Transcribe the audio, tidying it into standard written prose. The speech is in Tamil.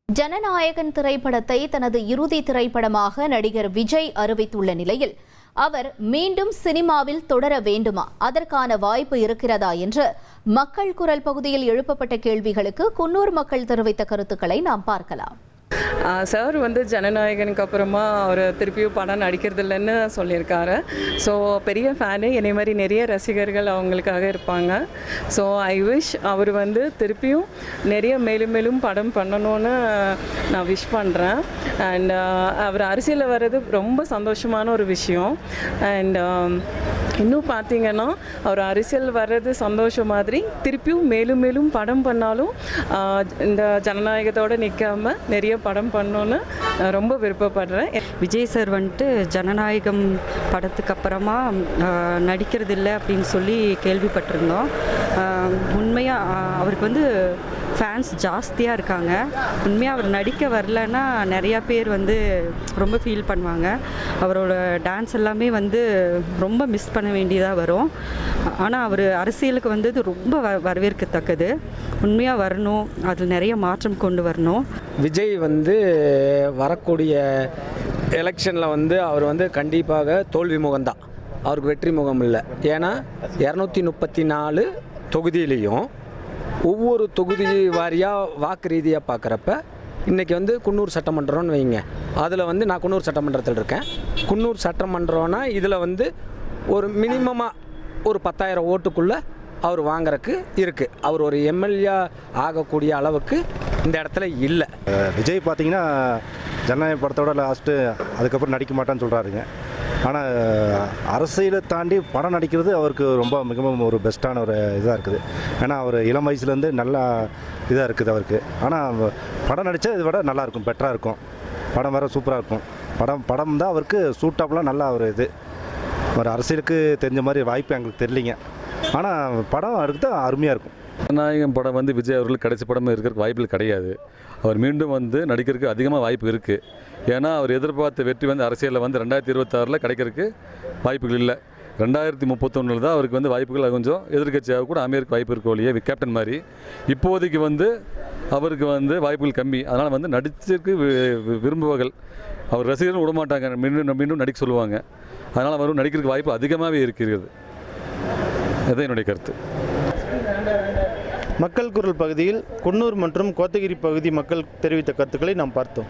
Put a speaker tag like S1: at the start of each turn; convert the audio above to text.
S1: ஜனநாயகன் திரைப்படத்தை தனது இறுதி திரைப்படமாக நடிகர் விஜய் அறிவித்துள்ள நிலையில் அவர் மீண்டும் சினிமாவில் தொடர வேண்டுமா, அதற்கான வாய்ப்பு இருக்கிறதா என்று மக்கள் குரல் பகுதியில் எழுப்பப்பட்ட கேள்விகளுக்கு குன்னூர் மக்கள் தெரிவித்த கருத்துக்களை நாம் பார்க்கலாம்.
S2: சார் ஜனநாயகனுக்கு அப்புறமா அவர் திருப்பியும் படம் நடிக்கிறதில்லன்னு சொல்லியிருக்காரு. ஸோ பெரிய ஃபேனு, என்னை மாதிரி நிறைய ரசிகர்கள் அவங்களுக்காக இருப்பாங்க. ஸோ ஐ விஷ் அவர் திருப்பியும் நிறைய மேலும் மேலும் படம் பண்ணணும்னு நான் விஷ் பண்ணுறேன். அண்ட் அவர் அரசியலில் வர்றது ரொம்ப சந்தோஷமான ஒரு விஷயம். அண்ட் இன்னும் பார்த்தீங்கன்னா அவர் அரசியல் வர்றது சந்தோஷம் மாதிரி திருப்பியும் மேலும் மேலும் படம் பண்ணாலும் இந்த ஜனநாயகத்தோடு நிற்காமல் நிறைய படம் பண்ணணுன்னு ரொம்ப விருப்பப்படுறேன்.
S3: விஜய் சார் ஜனநாயகம் படத்துக்கு அப்புறமா நடிக்கிறதில்ல அப்படின்னு சொல்லி கேள்விப்பட்டிருந்தோம். உண்மையாக அவருக்கு ஃபேன்ஸ் ஜாஸ்தியாக இருக்காங்க. உண்மையாக அவர் நடிக்க வரலன்னா நிறையா பேர் ரொம்ப ஃபீல் பண்ணுவாங்க. அவரோட டான்ஸ் எல்லாமே ரொம்ப மிஸ் பண்ண வேண்டியதாக வரும். ஆனால் அவர் அரசியலுக்கு ரொம்ப வரவேற்கத்தக்கது. உண்மையாக வரணும், அதில் நிறைய மாற்றம் கொண்டு வரணும்.
S4: விஜய் வரக்கூடிய எலெக்ஷனில் அவர் கண்டிப்பாக தோல்வி முகம்தான், அவருக்கு வெற்றி முகம் இல்லை. ஏன்னா 234 தொகுதியிலையும் ஒவ்வொரு தொகுதி வாரியாக வாக்கு ரீதியாக பார்க்குறப்ப இன்றைக்கி குன்னூர் சட்டமன்றம்னு வைங்க. அதில் நான் குன்னூர் சட்டமன்றத்தில் இருக்கேன். குன்னூர் சட்டமன்றம்னா இதில் ஒரு மினிமமாக ஒரு 10,000 ஓட்டுக்குள்ளே அவர் வாங்குறதுக்கு இருக்குது. அவர் ஒரு எம்எல்ஏ ஆகக்கூடிய அளவுக்கு இந்த இடத்துல இல்லை.
S5: விஜய் பார்த்திங்கன்னா ஜனநாயக படத்தோட லாஸ்ட்டு அதுக்கப்புறம் நடிக்க மாட்டான்னு சொல்கிறாருங்க. ஆனால் அரசியலை தாண்டி படம் நடிக்கிறது அவருக்கு ரொம்ப மிகவும் ஒரு பெஸ்ட்டான ஒரு இதாக இருக்குது. ஏன்னா அவர் இளம் வயசுலேருந்து நல்லா இதாக இருக்குது அவருக்கு. ஆனால் படம் நடித்தா இதை விட நல்லாயிருக்கும், பெட்டராக இருக்கும். படம் வேறு சூப்பராக இருக்கும். படம் தான் அவருக்கு சூட்டாப்லாம் நல்லா ஒரு இது. ஒரு அரசியலுக்கு தெரிஞ்ச மாதிரி வாய்ப்பு எங்களுக்கு தெரியலிங்க. ஆனால் படம் எடுத்து அருமையாக இருக்கும்.
S6: ஜனநாயகம் படம் விஜய் அவர்களுக்கு கடைசி படம் இருக்கிறதுக்கு வாய்ப்புகள் கிடையாது. அவர் மீண்டும் நடிக்கிறதுக்கு அதிகமாக வாய்ப்பு இருக்குது. ஏன்னா அவர் எதிர்பார்த்த வெற்றி அரசியலில் 2026 கிடைக்கிறதுக்கு வாய்ப்புகள் இல்லை. 2031 தான் அவருக்கு வாய்ப்புகள் கொஞ்சம் எதிர்கட்சியாக கூட அமையறதுக்கு வாய்ப்பு இருக்கோ இல்லையே, கேப்டன் மாதிரி. இப்போதைக்கு அவருக்கு வாய்ப்புகள் கம்மி. அதனால் நடிச்சிருக்கு விரும்புவார்கள். அவர் ரசிகர்கள் விடமாட்டாங்க, மீண்டும் மீண்டும் நடிக்க சொல்லுவாங்க. அதனால் அவர் நடிக்கிறதுக்கு வாய்ப்பு அதிகமாகவே இருக்கிறது. அதுதான் என்னுடைய கருத்து.
S7: மக்கள் குரல் பகுதியில் குன்னூர் மற்றும் கோத்தகிரி பகுதி மக்கள் தெரிவித்த கருத்துக்களை நாம் பார்த்தோம்.